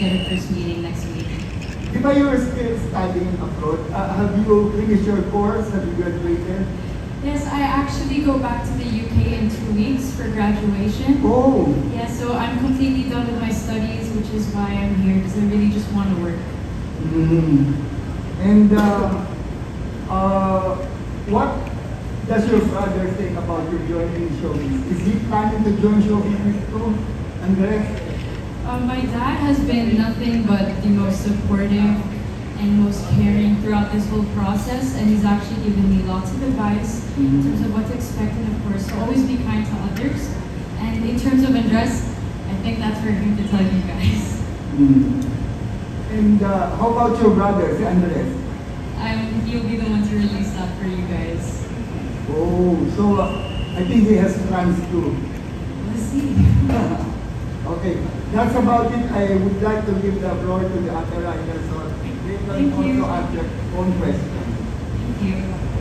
get a first meeting next week. Di ba you were still studying abroad? Have you finished your course? Have you graduated? Yes, I actually go back to the UK in 2 weeks for graduation. Oh, Yeah, so I'm completely done with my studies, which is why I'm here, because I really just want to work. mm. And what does your brother think about you joining showbiz? Is he planning to join showbiz too, Andres? My dad has been nothing but the most supportive and most caring throughout this whole process, and he's actually given me lots of advice in terms of what to expect, and of course, to always be kind to others. And in terms of Andres, I think that's for him to tell you guys. Mm. And how about your brother, si Andres? He'll be the one to release that for you guys. Oh, so I think he has plans too. We'll see. Okay, that's about it. I would like to give the floor to the other writers so they can Thank you. also ask their own questions. Thank you.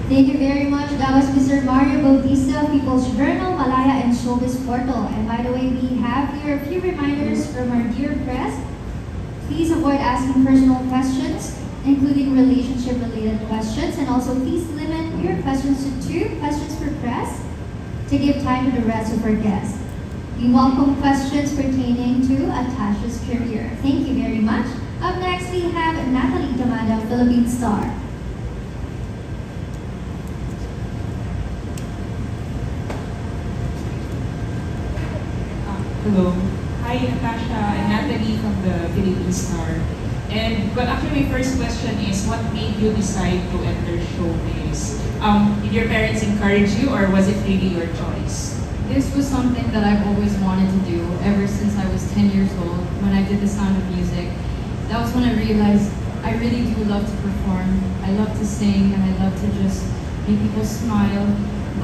Thank you very much. That was Mr. Mario Bautista, People's Journal, Malaya, and Showbiz Portal. And by the way, we have here a few reminders from our dear press. Please avoid asking personal questions, including relationship-related questions, and also please limit your questions to 2 questions per press to give time to the rest of our guests. We welcome questions pertaining to Atasha's career. Thank you very much. Up next, we have Natalie Tamada, Philippine Star. Hello. Hi, Atasha. I'm Natalie from the Philippine Star. And but actually, my first question is, what made you decide to enter showbiz? Did your parents encourage you, or was it really your choice? This was something that I've always wanted to do ever since I was 10 years old when I did The Sound of Music. That was when I realized I really do love to perform. I love to sing and I love to just make people smile.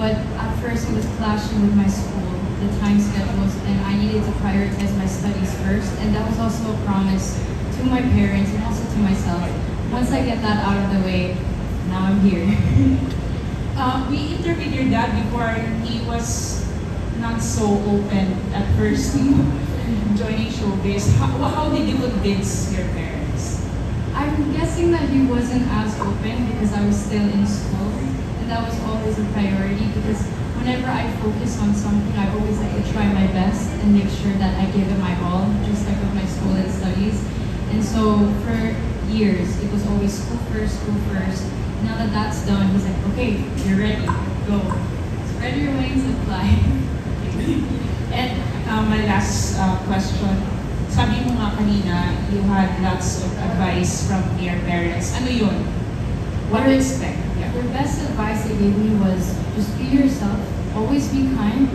But at first it was clashing with my school, the time schedules, and I needed to prioritize my studies first. And that was also a promise to my parents and also to myself. Once I get that out of the way, now I'm here. We interviewed your dad before. He was not so open at first to joining showbiz. How did you convince your parents? I'm guessing that he wasn't as open because I was still in school, and that was always a priority because whenever I focus on something, I always like to try my best and make sure that I give it my all, just like with my school and studies. And so for years, it was always school first, school first. Now that that's done, he's like, okay, you're ready, go. Spread your wings and fly. And my last question, sabi mo nga kanina, you had lots of advice from your parents. Ano yun? What to expect? Yeah. The best advice they gave me was just be yourself, always be kind,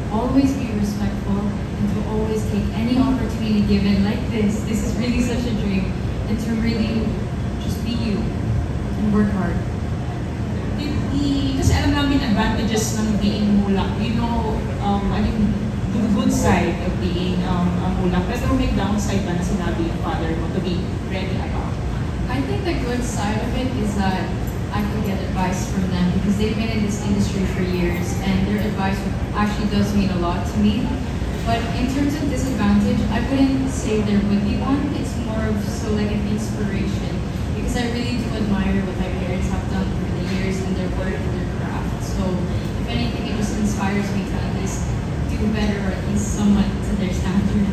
always be respectful, and to always take any opportunity given like this. This is really such a dream, and to really just be you and work hard. Kasi alam namin advantages ng being Muhlach. You know, I mean, the good side of being a Muhlach. Pero may downside ba na sinabi yung father mo to be ready about? I think the good side of it is that I could get advice from them because they've been in this industry for years, and their advice actually does mean a lot to me. But in terms of disadvantage, I wouldn't say there would be one. It's more of so like an inspiration because I really do admire what my parents have done over the years and their work and their craft. So if anything, it just inspires me to at least do better or at least somewhat to their standard.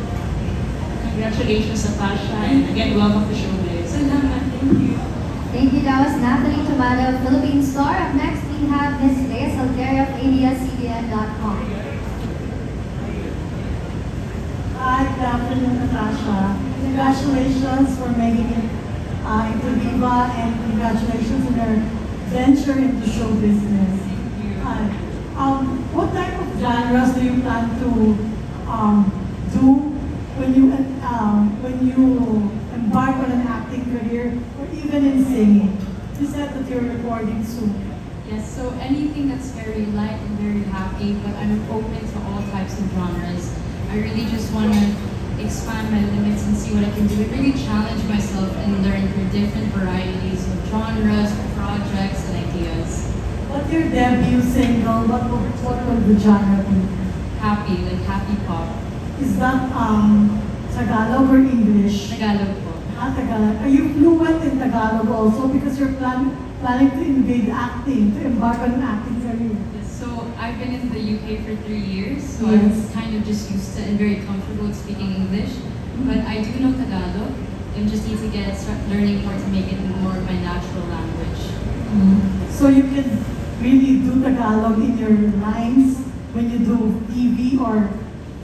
Congratulations, Atasha, and again, welcome to Showbiz. Salamat, thank you. Thank you. That was Natalie Tamada, Philippine Star. Up next, we have Ms. Leia Salteria of ABS-CBN.com. Hi, good afternoon, Natasha. Congratulations for making it into Viva, and congratulations on your venture into show business. What type of genres do you plan to do when you embark on an acting career or even in singing? You said that you're recording soon. Yes, so anything that's very light and very happy, but I'm open to all types of genres. I really just want to expand my limits and see what I can do. I really challenge myself and learn through different varieties of genres, projects, and ideas. What's your debut single? What will the genre be? Happy, like happy pop. Is that Tagalog or English? Tagalog po. Tagalog. Are you fluent in Tagalog also because you're planning to invade acting, to embark on an acting career? So I've been in the UK for 3 years, so Yes. I'm kind of just used to and very comfortable with speaking English. But I do know Tagalog and just need to start learning more to make it more of my natural language. So you can really do Tagalog in your lines when you do TV or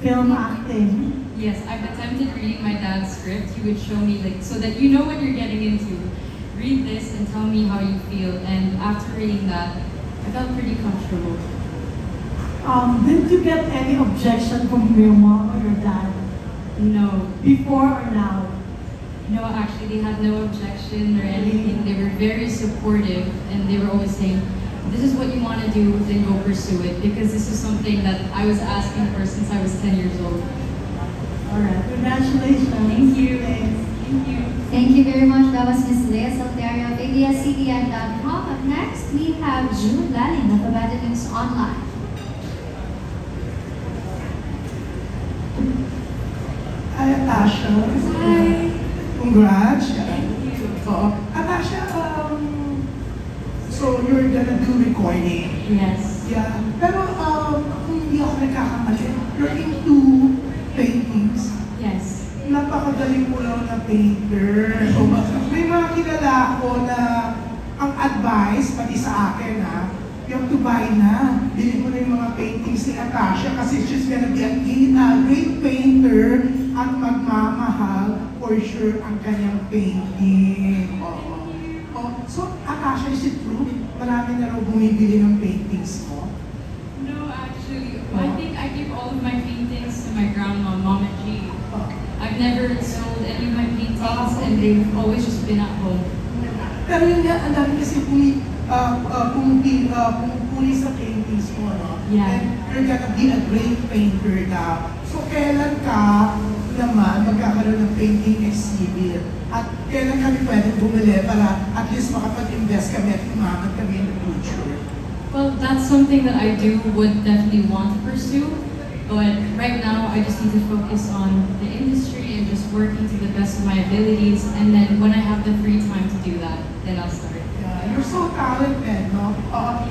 film acting. Yes, I've attempted reading my dad's script. He would show me so that you know what you're getting into. Read this and tell me how you feel. And after reading that, I felt pretty comfortable. Didn't you get any objection from your mom or your dad No, before or now? no, actually, they had no objection or anything. They were very supportive, and they were always saying, "This is what you want to do, then go pursue it." Because this is something that I was asking for since I was 10 years old. All right, congratulations. Thank you. Thanks. Thank you. Thank you very much. That was Ms. Lea Salterio of ABS-CBN.com. Up next, we have June Laling of Kabataan News Online. Hi, Atasha. Hi. Congrats. Thank you. Atasha, so you're gonna do recording. Yes. Yeah. Pero kung hindi ako nagkakamali, you're into paintings. Yes. Napakagaling mo lang na painter. So, may mga kilala ako na ang advice, pati sa akin you have to buy na. Bili mo na yung mga paintings ni Atasha kasi she's gonna be a great painter at magmamahal for sure ang kanyang painting. So, Atasha, is it true? Marami na raw bumibili ng paintings mo? No, actually, I think I give all of my paintings to my grandma, Mama G. I've never sold any of my paintings, and they've always just been at home. Pero yun nga, ang dami kasi pumupuli sa paintings mo, no? Yeah. And you're gonna be a great painter daw. So, kailan ka naman magkakaroon ng painting exhibit? At kailan kami pwede bumili para at least makapag-invest kami at umangat kami in the future? Well, that's something that I would definitely want to pursue. But right now, I just need to focus on the industry and just working to the best of my abilities. And then when I have the free time to do that, then I'll start. Yeah, you're so talented, no?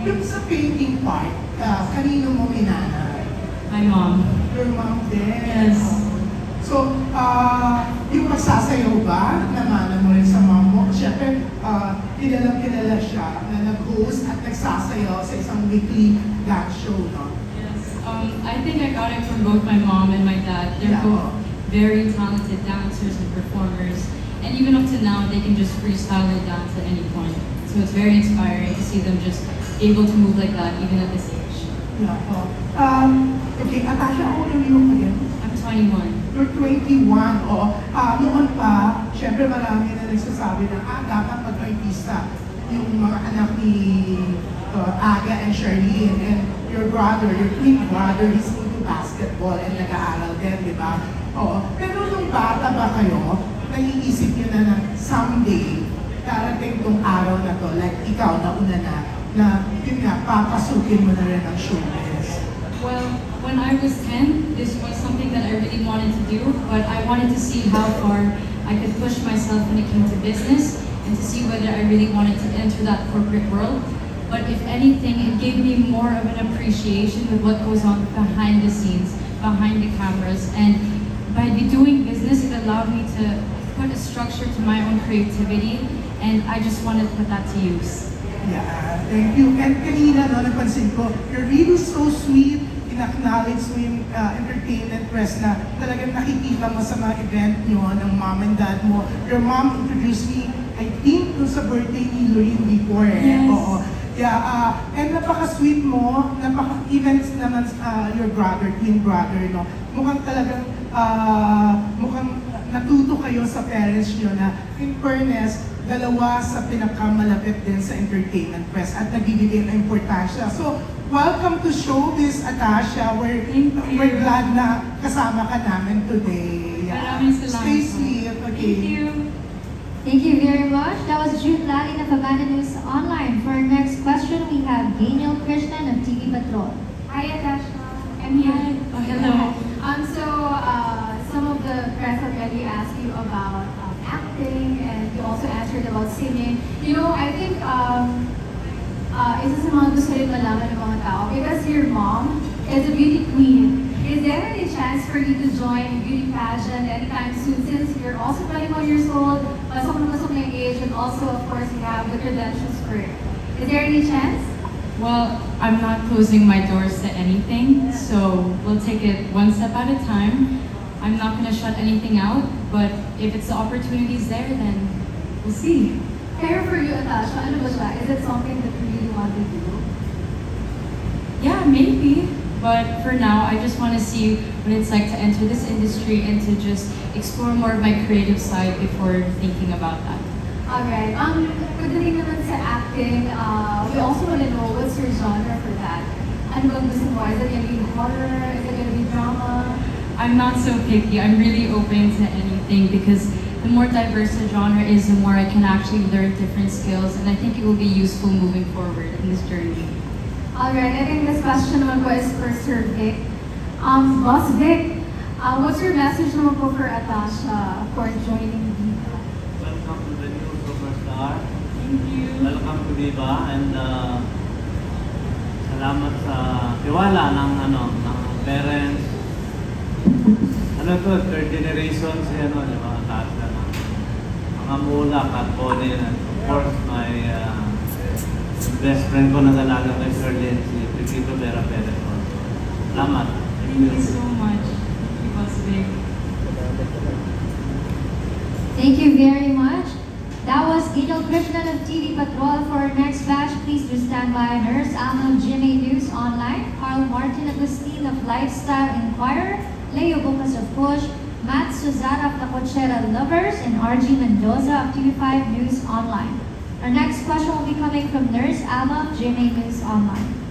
Yung sa painting part, kanino mo minana? My mom. Your mom din? Yes. So, yung magsasayaw ba, namana mo rin sa mom mo? Siyempre, kilala siya na nag-host at nagsasayaw sa isang weekly dance show, no? Yes. I think I got it from both my mom and my dad. They're Yeah. both very talented dancers and performers. And even up to now, they can just freestyle their dance at any point. So it's very inspiring to see them just able to move like that even at this age. Yeah. Okay, Atasha, how old are you again? I'm 21. You're 21, noon pa, syempre marami na nagsasabi na, dapat mag-artista yung mga anak ni Aga and Charlene and your brother, your twin brother is into basketball and nag-aaral din, di ba? Pero nung bata ba kayo, naiisip nyo na someday, darating tong araw na to, like ikaw, nauna na yun nga, papasukin mo na rin ang showbiz. Well, when I was 10, this was something that I really wanted to do, but I wanted to see how far I could push myself when it came to business and to see whether I really wanted to enter that corporate world. But if anything, it gave me more of an appreciation with what goes on behind the scenes, behind the cameras. And by doing business, it allowed me to put a structure to my own creativity, and I just wanted to put that to use. Yeah, thank you. And kanina, napansin ko, you're really so sweet. In-acknowledge mo yung entertainment press na talagang nakikita mo sa mga event nyo ng mom and dad mo. Your mom introduced me, I think, dun sa birthday ni Lorraine before. Yes. Oo. Yeah, and napaka-sweet mo, napaka-events naman your brother, twin brother, no? Mukhang talagang, mukhang natuto kayo sa parents nyo na, in fairness, dalawa sa pinakamalapit din sa entertainment press at nagbibigay ng importansya. So, welcome to Showbizz, Atasha. We're glad na kasama ka namin today. Maraming salamat Stay po. safe, okay? Thank you. Thank you very much. That was June Laling of Kabataan News Online. For our next question, we have Daniel Krishnan of TV Patrol. Hi, Atasha. I'm here. Oh, hello. So, some of the the press already asked you about acting, and you also answered about singing. You know, I think isa sa mga gusto rin malaman ng mga tao, because your mom is a beauty queen. Is there any chance for you to join a beauty pageant anytime soon, since you're also 21 years old, pasok na pasok na yung age, and also, of course, you have the credentials for it. Is there any chance? Well, I'm not closing my doors to anything, so we'll take it one step at a time. I'm not going to shut anything out, but if it's the opportunities there, then we'll see. Pero for you, Atasha, ano ba siya? Is it something that you really want to do? Yeah, maybe. But for now, I just want to see what it's like to enter this industry and to just explore more of my creative side before thinking about that. Alright, pagdating naman sa acting, we also want to know what's your genre for that. Ano bang gusto mo? Is it gonna be horror? Is it gonna be drama? I'm not so picky. I'm really open to anything because the more diverse the genre is, the more I can actually learn different skills, and I think it will be useful moving forward in this journey. Alright, I think this question naman po is for Sir Vic. Boss Vic, what's your message naman po for Atasha for joining Viva? Welcome to the new superstar. Thank you. Welcome to Viva and salamat sa tiwala ng parents. Ano to, third generation si di ba, Atasha na. Mga Muhlach at Bonnie, and of course my best friend ko na dalaga kay Sir Lynn, si Pipito Vera Perez. Salamat. Thank you so much. Thank you, Boss Vic. Thank you very much. That was Idol Krishnan of TV Patrol. For our next batch, please do stand by. Nurse Alma of GMA News Online, Carl Martin Agustin of Lifestyle Inquirer, Leo Bucas of Push, Matt Suzara of La Cochera Lovers, and RG Mendoza of TV5 News Online. Our next question will be coming from Nurse Alma of GMA News Online.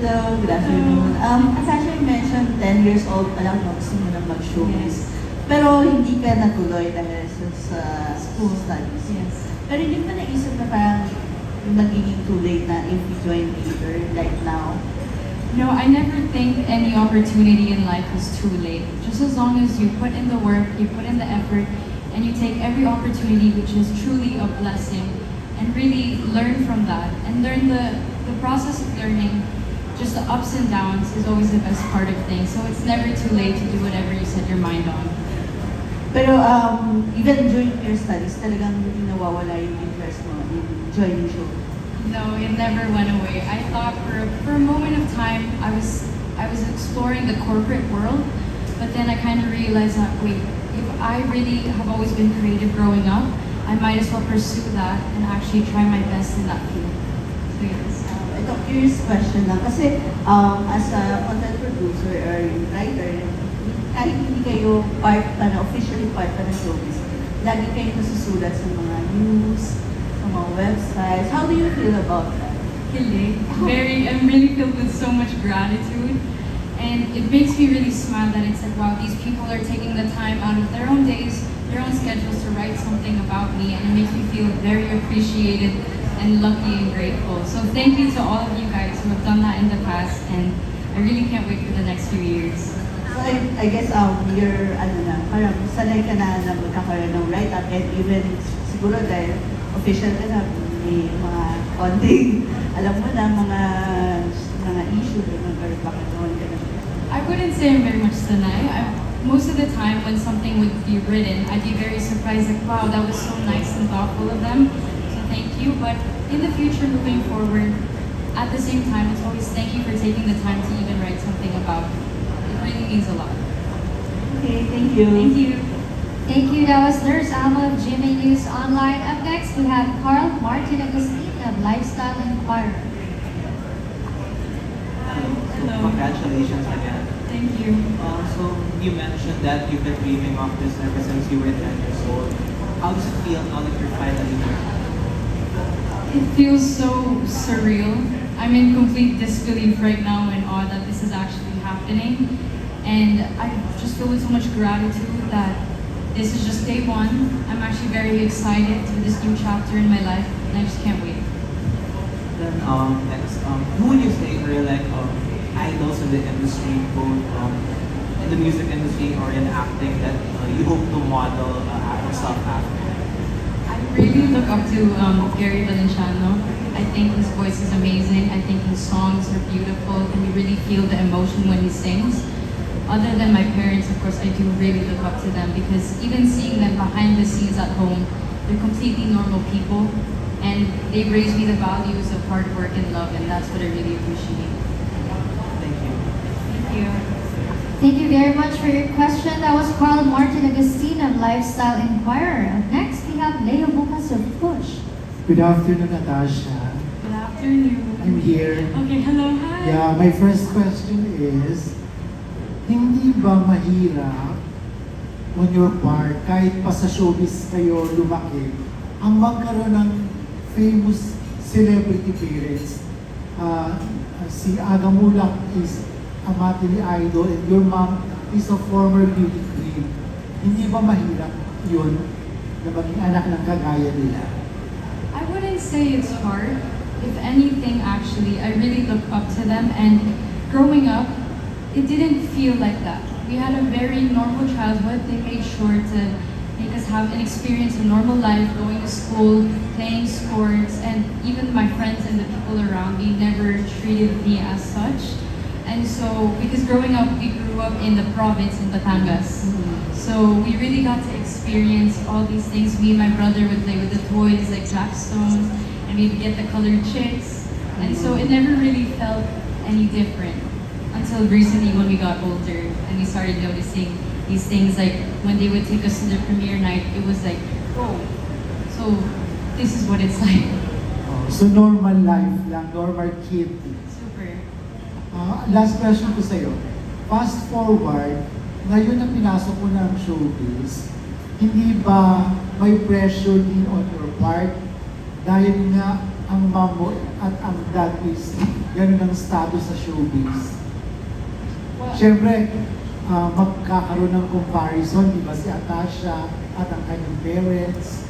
Hello, good afternoon. Atasha, you mentioned 10 years old pa lang gusto mo nang mag-showbiz. Pero hindi ka natuloy dahil sa school studies. Yes. Pero hindi mo naisip na parang magiging too late na if you join theater like now? No, I never think any opportunity in life is too late. Just as long as you put in the work, you put in the effort, and you take every opportunity which is truly a blessing, and really learn from that, and learn the process of learning. Just the ups and downs is always the best part of things. So it's never too late to do whatever you set your mind on. Pero even during your studies, talagang hindi nawawala yung interest mo in joining show? No, it never went away. I thought for a moment of time I was exploring the corporate world, but then I kind of realized that wait, if I really have always been creative growing up, I might as well pursue that and actually try my best in that field. So yes. Ito, curious question lang. Kasi as a content producer or writer, kahit hindi kayo part pa na, officially part pa ng showbiz, lagi kayo nasusulat sa mga news, sa mga websites. How do you feel about that? I'm really filled with so much gratitude, and it makes me really smile that it's like, wow, these people are taking the time out of their own days, their own schedules to write something about me, and it makes me feel very appreciated and lucky and grateful. So thank you to all of you guys who have done that in the past, and I really can't wait for the next few years. So I guess you're, parang sanay ka na magkakaroon ng write-up, and even siguro dahil official ka na, may mga konting, alam mo na, mga issue, or bakit noon ka na. I wouldn't say I'm very much sanay. Most of the time when something would be written, I'd be very surprised, like, wow, that was so nice and thoughtful of them. So thank you. But in the future, moving forward, at the same time, it's always thank you for taking the time to even write something about it. It really means a lot. Okay, thank you. Thank you. Thank you. That was Nurse Alma of GMA News Online. Up next, we have Carl Martin Agustin of Lifestyle Inquirer. Hello. Congratulations again. Thank you. So you mentioned that you've been dreaming of this ever since you were 10 years old. How does it feel now that you're finally here? It feels so surreal. I'm in complete disbelief right now and awe that this is actually happening. And I just feel with so much gratitude that this is just day one. I'm actually very excited for this new chapter in my life, and I just can't wait. then next, who would you say are like idols in the industry, both in the music industry or in acting that you hope to model yourself after? I really look up to Gary Valenciano. I think his voice is amazing. I think his songs are beautiful, and you really feel the emotion when he sings. Other than my parents, of course, I do really look up to them because even seeing them behind the scenes at home, they're completely normal people, and they raised me the values of hard work and love, and that's what I really appreciate. Thank you. Thank you. Thank you very much for your question. That was Carl Martin Agustin of Lifestyle Inquirer. Up next, we have Leo Bucas of Push. Good afternoon, Atasha. Good afternoon. I'm here. Okay, hello, hi. Yeah, my first question is, hindi ba mahirap on your part, kahit pa sa showbiz kayo lumaki, ang magkaroon ng famous celebrity parents? Si Aga Muhlach is a maternity idol and your mom is a former beauty queen. Hindi ba mahirap yun na maging anak ng kagaya nila? I wouldn't say it's hard. If anything, actually, I really look up to them. And growing up, it didn't feel like that. We had a very normal childhood. They made sure to make us have an experience, a normal life, going to school, playing sports, and even my friends and the people around me never treated me as such. And so, because growing up, we grew up in the province in Batangas. So we really got to experience all these things. Me and my brother would play with the toys like Jackstones, and we'd get the colored chicks. And so it never really felt any different until recently when we got older and we started noticing these things, like when they would take us to the premiere night, it was like, oh, so this is what it's like. Oh, so normal life lang, normal kid. Super. Last question ko sa'yo. Fast forward, ngayon na pinasok ko ng showbiz, hindi ba may pressure din on your part? Dahil nga ang mom mo at ang dad is ganun ang status sa showbiz. Siyempre, magkakaroon ng comparison, di ba si Atasha at ang kanyang parents?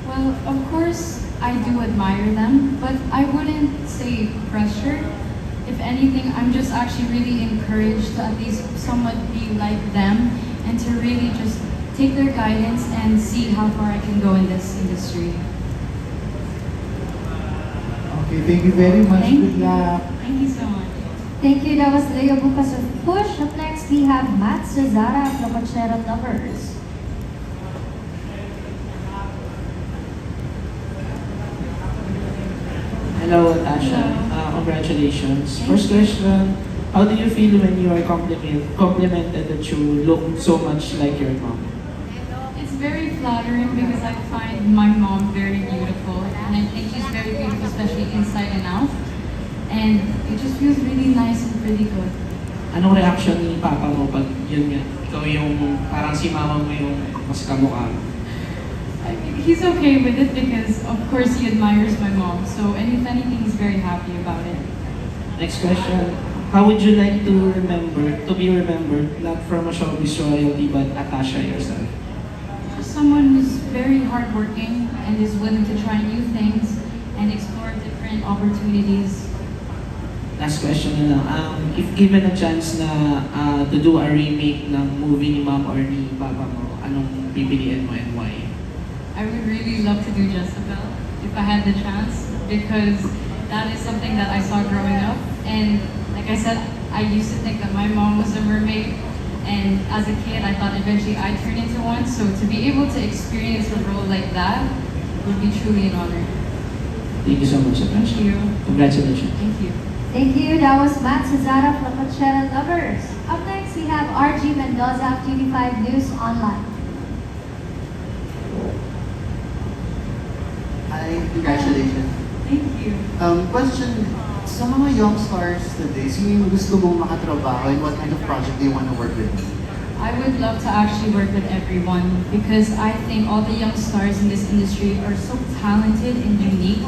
Well, of course, I do admire them, but I wouldn't say pressure. If anything, I'm just actually really encouraged to at least somewhat be like them and to really just take their guidance and see how far I can go in this industry. Okay, thank you very much. Good luck. Thank you so much. Thank you. That was Leo Bucas of Push. Up next, we have Matt Cesara of Locochero Lovers. Hello, Atasha. Congratulations. First question, how do you feel when you are complimented that you look so much like your mom? It's very flattering because I find my mom very beautiful, and I think she's very beautiful, especially inside and out. And it just feels really nice and really good. Anong reaction ni Papa mo pag yun nga, ikaw yung parang si mama mo yung mas kamukha mo? He's okay with it because, of course, he admires my mom. So, and if anything, he's very happy about it. Next question, how would you like to be remembered, not from a showbiz royalty, but Atasha yourself? Just someone who's very hardworking and is willing to try new things and explore different opportunities. Last question na lang, if given a chance na to do a remake ng movie ni mom or ni papa mo, anong pipiliin mo and why? I would really love to do Jezebel if I had the chance because that is something that I saw growing up. And like I said, I used to think that my mom was a mermaid. And as a kid, I thought eventually I'd turn into one. So to be able to experience a role like that would be truly an honor. Thank you so much, Atasha. Thank you. Congratulations. Thank you. Thank you. That was Matt Cesara from Locochero Lovers. Up next, we have RG Mendoza of TV5 News Online. Hi, congratulations. Thank you. Question, sa mga young stars today, sino yung gusto mong makatrabaho and what kind of project do you want to work with? I would love to actually work with everyone because I think all the young stars in this industry are so talented and unique.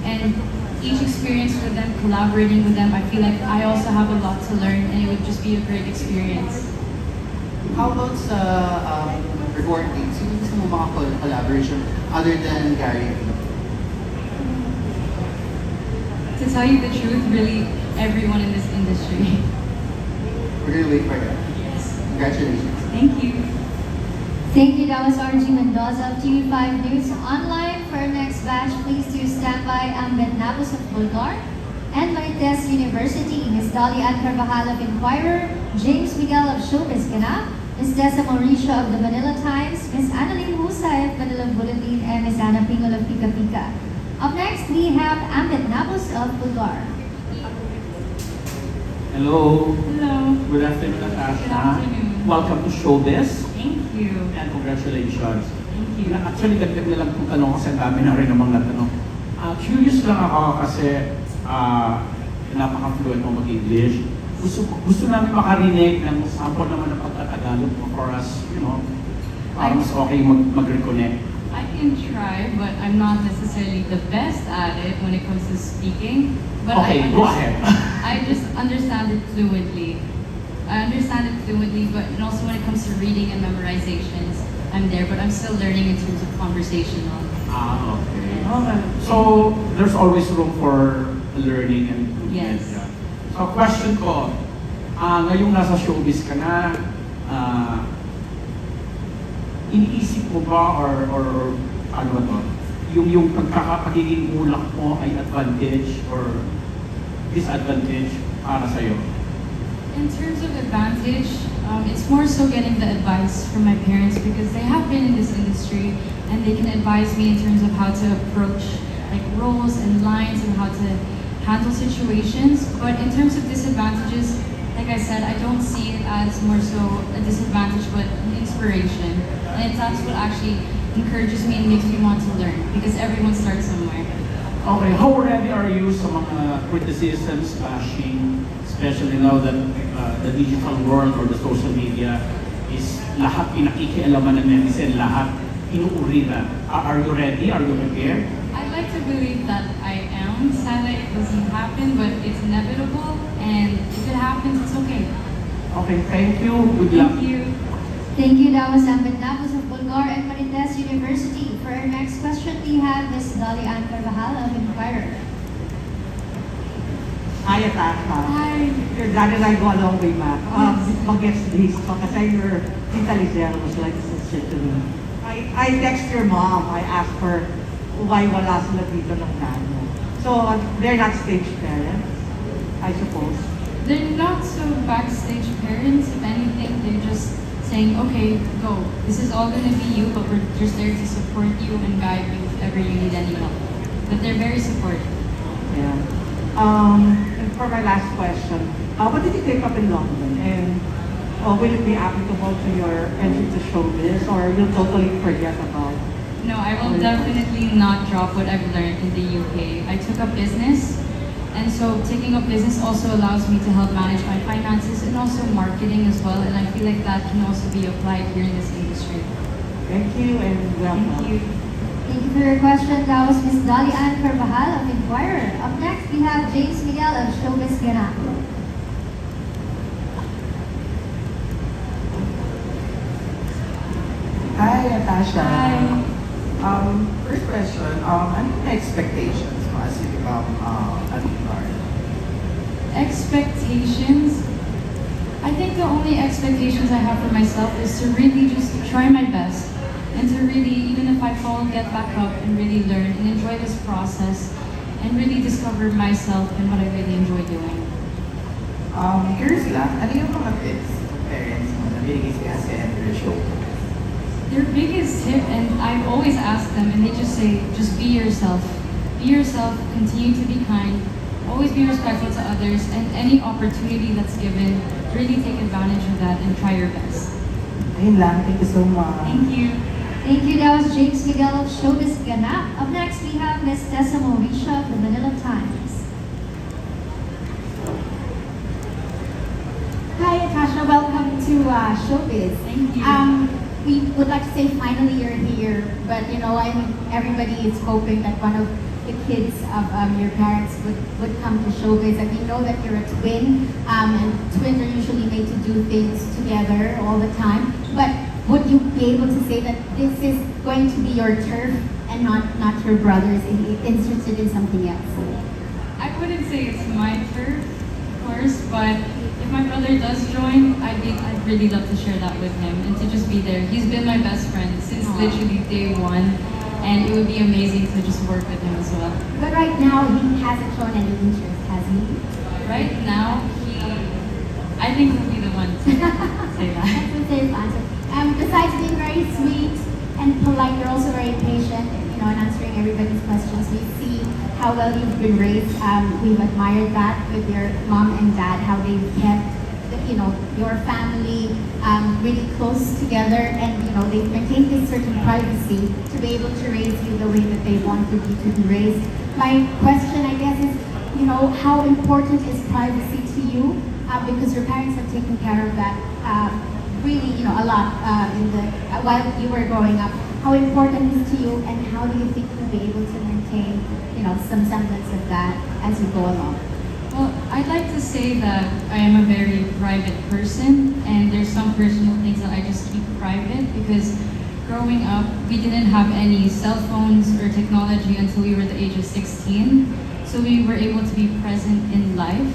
And each experience with them, collaborating with them, I feel like I also have a lot to learn and it would just be a great experience. How about sa recording? Sino gusto mo mga collaboration other than Gary? to tell you the truth, really everyone in this industry. We're gonna wait for that. Yes. Congratulations. Thank you. Thank you, that was RG Mendoza of TV5 News Online. For our next batch, please do stand by Ambet Nabos of Bulgar and Marites University, Ms. Dolly Ann Carvajal of Inquirer, James Miguel of Showbizz Ganap, Ms. Dessa Mauricio of the Manila Times, Ms. Annalyn Husay of Manila Bulletin, and Ms. Ana Pingol of Pika Pika. Up next, we have Ambet Nabos of Bulgar. Hello. Hello. Good afternoon, Atasha. Good afternoon. Welcome to Showbizz Thank you. and congratulations. Thank you. Actually, dagdag na lang itong tanong kasi ang dami na rin namang natanong. Curious lang ako kasi napaka-fluent mo mag-English. Gusto namin makarinig ng sample naman ng pagkatagalog mo for us, para mas okay mag-reconnect. I can try, but I'm not necessarily the best at it when it comes to speaking. But Okay, go ahead. I just understand it fluently. But also when it comes to reading and memorizations, I'm there, but I'm still learning in terms of conversational. Okay. So, there's always room for learning and improvement. Yes. Yeah. So, question ko, ngayong nasa showbiz ka na, iniisip mo ba or ano ba to? Yung pagiging mulak mo ay advantage or disadvantage para sa'yo? In terms of advantage, it's more so getting the advice from my parents because they have been in this industry and they can advise me in terms of how to approach like roles and lines and how to handle situations. But in terms of disadvantages, like I said, I don't see it as more so a disadvantage but an inspiration. And that's what actually encourages me and makes me want to learn because everyone starts somewhere. Okay, how ready are you sa mga criticisms, bashing, especially now that the digital world or the social media is lahat pinakikialaman ng netizen, lahat inuuri na. Are you ready? Are you prepared? I'd like to believe that I am. Sadly, it doesn't happen, but it's inevitable, and if it happens, it's okay. Okay, thank you. Good luck. Thank you. Thank you, that was Ambet Nabos of Bulgar and Marites University. For our next question, we have Ms. Dolly Ann Carvajal of Inquirer. Hi, Atasha. Hi. Your dad and I go a long way back. Mag-gets this kasi your Tita Lizelle was like a sister to me. I text your mom. I asked her why wala sila dito ng dad mo. So, they're not stage parents, I suppose. They're not so backstage parents. If anything, they're just saying, okay, go. This is all going to be you, but we're just there to support you and guide you if ever you need any help. But they're very supportive. Yeah. And for my last question, what did you take up in London? And will it be applicable to your entry to showbiz, or you'll totally forget about? No, I will definitely not drop what I've learned in the UK. I took up business, and so taking up business also allows me to help manage my finances and also marketing as well, and I feel like that can also be applied here in this industry. Thank you and welcome. Thank you. Thank you for your question. That was Ms. Dolly Ann Carvajal of Inquirer. Up next, we have James Miguel of Showbizz Ganap. Hi, Atasha. Hi. First question, ano yung expectations mo as you become an artist? Expectations? I think the only expectations I have for myself is to really just try my best and to really, even if I fall, get back up and really learn and enjoy this process and really discover myself and what I really enjoy doing. Curious lang, ano yung mga tips ng parents mo na binigay sa'yo sa enter show? Their biggest tip, and I've always asked them, and they just say, just be yourself. Be yourself, continue to be kind, always be respectful to others, and any opportunity that's given, really take advantage of that and try your best. Ayun lang, thank you so much. Thank you. Thank you. That was James Miguel of Showbizz Ganap. Up next, we have Ms. Dessa Mauricio of the Manila Times. Hi, Atasha. Welcome to Showbiz. Thank you. We would like to say finally you're here, but everybody is hoping that one of the kids of your parents would come to Showbiz. And we know that you're a twin, and twins are usually made to do things together all the time. But would you be able to say that this is going to be your turf and not your brother's interested in something else? I wouldn't say it's my turf, of course, but if my brother does join, I'd really love to share that with him and to just be there. He's been my best friend since literally day one, and it would be amazing to just work with him as well. But right now, he hasn't shown any interest, has he? Right now, I think he'll be the one to say that. That's a safe answer. Besides being very sweet and polite, you're also very patient, in answering everybody's questions. We see how well you've been raised. We've admired that with your mom and dad, how they've kept, your family really close together, and they've maintained this certain privacy to be able to raise you the way that they wanted you to be raised. My question, I guess, is, how important is privacy to you? Because your parents have taken care of that really, a lot while you were growing up. How important is to you, and how do you think you'll be able to maintain, some semblance of that as you go along? Well, I'd like to say that I am a very private person, and there's some personal things that I just keep private because growing up, we didn't have any cell phones or technology until we were the age of 16. So we were able to be present in life.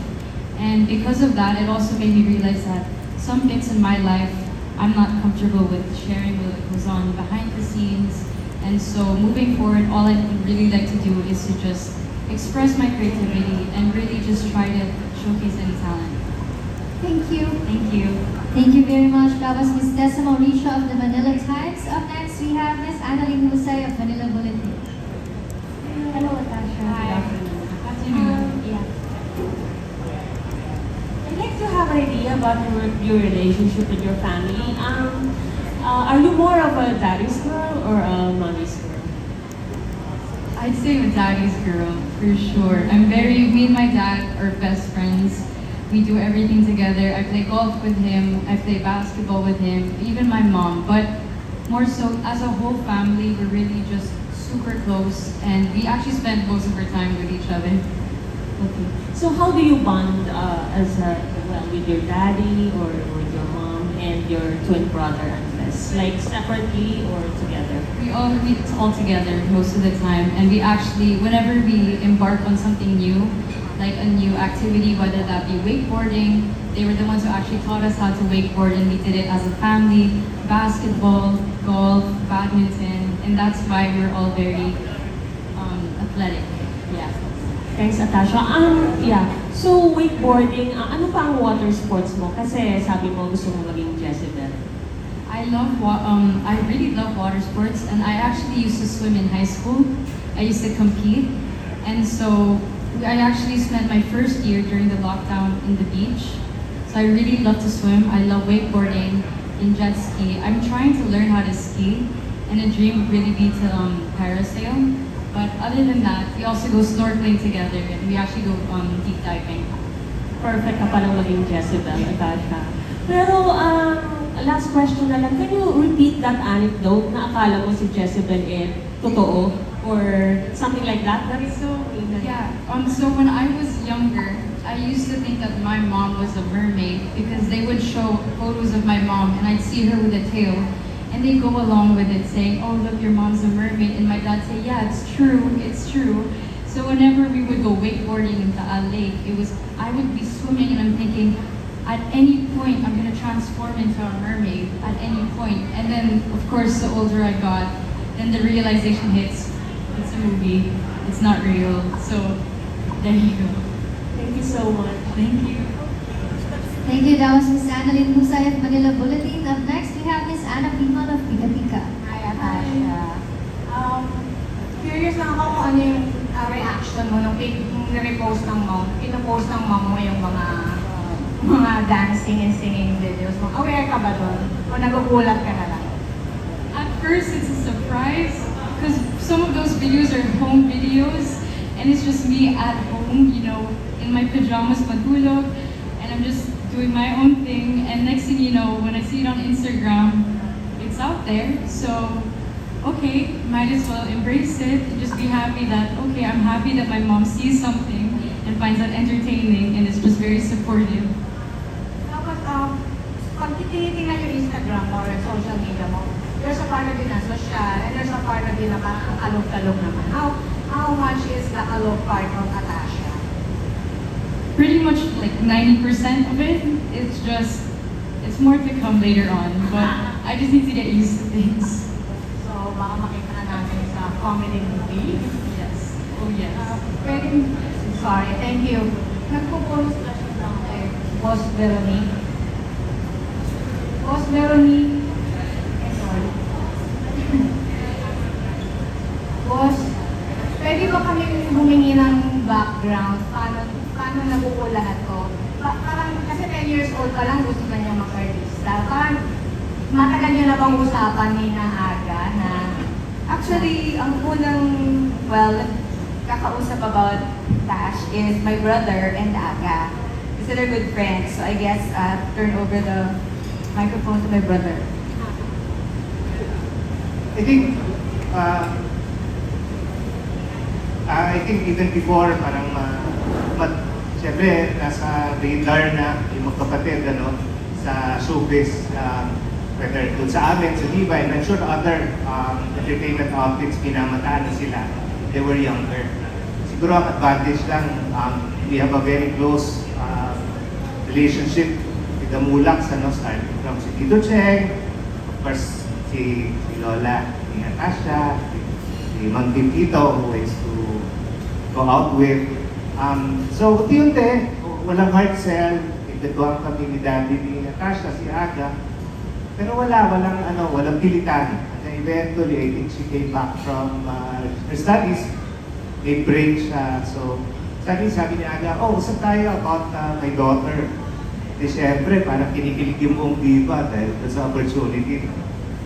And because of that, it also made me realize that some bits in my life I'm not comfortable with sharing what goes on behind the scenes. And so moving forward, all I'd really like to do is to just express my creativity and really just try to showcase any talent. Thank you. Thank you. Thank you very much. That was Ms. Tessa Mauricio of the Manila Times. Up next, we have Ms. Annalyn Husay of Manila Bulletin. Hello, Atasha. Hi. Good afternoon. Yeah. I'd like to have an idea about your relationship with your family. Are you more of a daddy's girl or a mommy's girl? I'd say I'm a daddy's girl, for sure. Me and my dad are best friends. We do everything together. I play golf with him, I play basketball with him, even my mom. But more so, as a whole family, we're really just super close, and we actually spend most of our time with each other. Okay. So how do you bond with your daddy or with your mom and your twin brother Andres? Like separately or together? We all meet all together most of the time, and we actually, whenever we embark on something new, like a new activity, whether that be wakeboarding, they were the ones who actually taught us how to wakeboard, and we did it as a family. Basketball, golf, badminton, and that's why we're all very athletic. Yeah. Thanks, Atasha. Yeah. So, wakeboarding, ano pa ang water sports mo? Kasi sabi mo gusto mo maging Jezebel. I really love water sports, and I actually used to swim in high school. I used to compete, and so I actually spent my first year during the lockdown in the beach. So I really love to swim. I love wakeboarding and jet ski. I'm trying to learn how to ski, and a dream would really be to parasail. But other than that, we also go snorkeling together, and we actually go deep diving. Perfect ka palang maging Jezebel, Atasha. Pero, last question na lang, can you repeat that anecdote na akala mo si Jezebel totoo? Or something like that? That is so Yeah. So when I was younger, I used to think that my mom was a mermaid because they would show photos of my mom, and I'd see her with a tail, and they go along with it saying, "Oh, look, your mom's a mermaid," and my dad say, "Yeah, it's true, it's true." So whenever we would go wakeboarding in the lake, I would be swimming, and I'm thinking, at any point I'm gonna transform into a mermaid. At any point, and then of course, the older I got, then the realization hits. It's a movie. It's not real. So, there you go. Thank you so much. Thank you. Thank you. That was Ms. Annalyn Husay of Manila Bulletin. Up next, we have Ms. Anna Pimal of Pika Pika. Hi, Atasha. Curious lang ako kung ano yung reaction mo nung nire-post ng mom. Pinopost ng mom mo yung mga dancing and singing videos mo. Aware ka ba doon? O nagugulat ka na lang? At first, it's a surprise because some of those videos are home videos, and it's just me at home, in my pajamas, matulog, and I'm just doing my own thing. And next thing you know, when I see it on Instagram, it's out there. So, okay, might as well embrace it and just be happy that, okay, I'm happy that my mom sees something and finds that entertaining, and is just very supportive. Tapos, pag tinitingnan yung Instagram mo or social media mo, there's a part na din na social, and there's a part na din na parang kalog-kalog naman. How much is the kalog part of Atasha? pretty much like 90% of it. It's more to come later on, but I just need to get used to things. So, baka makita na natin sa comedy movie. Yes. Oh yes. Pwede, sorry, thank you. Nagpo-post na siya lang kay Boss Veronique. Boss Veronique, sorry. Boss, pwede ba kami humingi ng background? Paano nabuo lahat to? Parang, kasi 10 years old pa lang gusto na niya mag-artista. Parang, matagal niyo na bang usapan ni na Aga na Actually, ang unang, well, kakausap about Tash is my brother and Aga. Kasi they're good friends. So I guess, turn over the microphone to my brother. I think even before, parang siyempre, nasa radar na yung mga kapatid, sa showbiz, whether doon sa amin, sa Diva, and I'm sure other entertainment outlets, pinamataan na sila. They were younger. Siguro ang advantage lang, we have a very close relationship with the Muhlachs, starting from si Tito Cheng, of course, si Lola, si Atasha, si Mang Tito, who is to go out with. So, unti-unti, walang hard sell, nagdatuan kami ni Daddy, ni Atasha, si Aga, pero walang pilitan. And eventually, I think she came back from her studies, may break siya. So, sabi ni Aga, usap tayo about my daughter. Di syempre, parang kinikilig yung buong Diva dahil sa opportunity.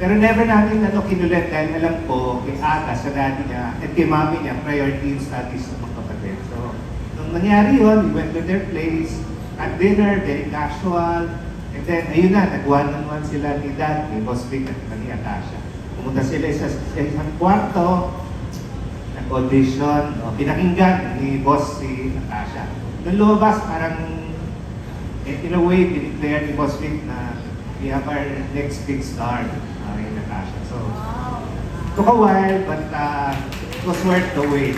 Pero never namin kinulit dahil alam ko kay Aga, sa daddy niya, at kay mami niya, priority yung studies ng mga kapatid. So, nung nangyari yun, we went to their place, at dinner, very casual. And then, ayun na, nag-one-on-one sila ni Dad, ni Boss Vic, at ni Atasha. Pumunta sila sa isang kwarto, nag-audition, pinakinggan ni Boss si Atasha. Nung lumabas, parang, in a way, dineclare ni Boss Vic na we have our next big star in Atasha. So, took a while, but it was worth the wait.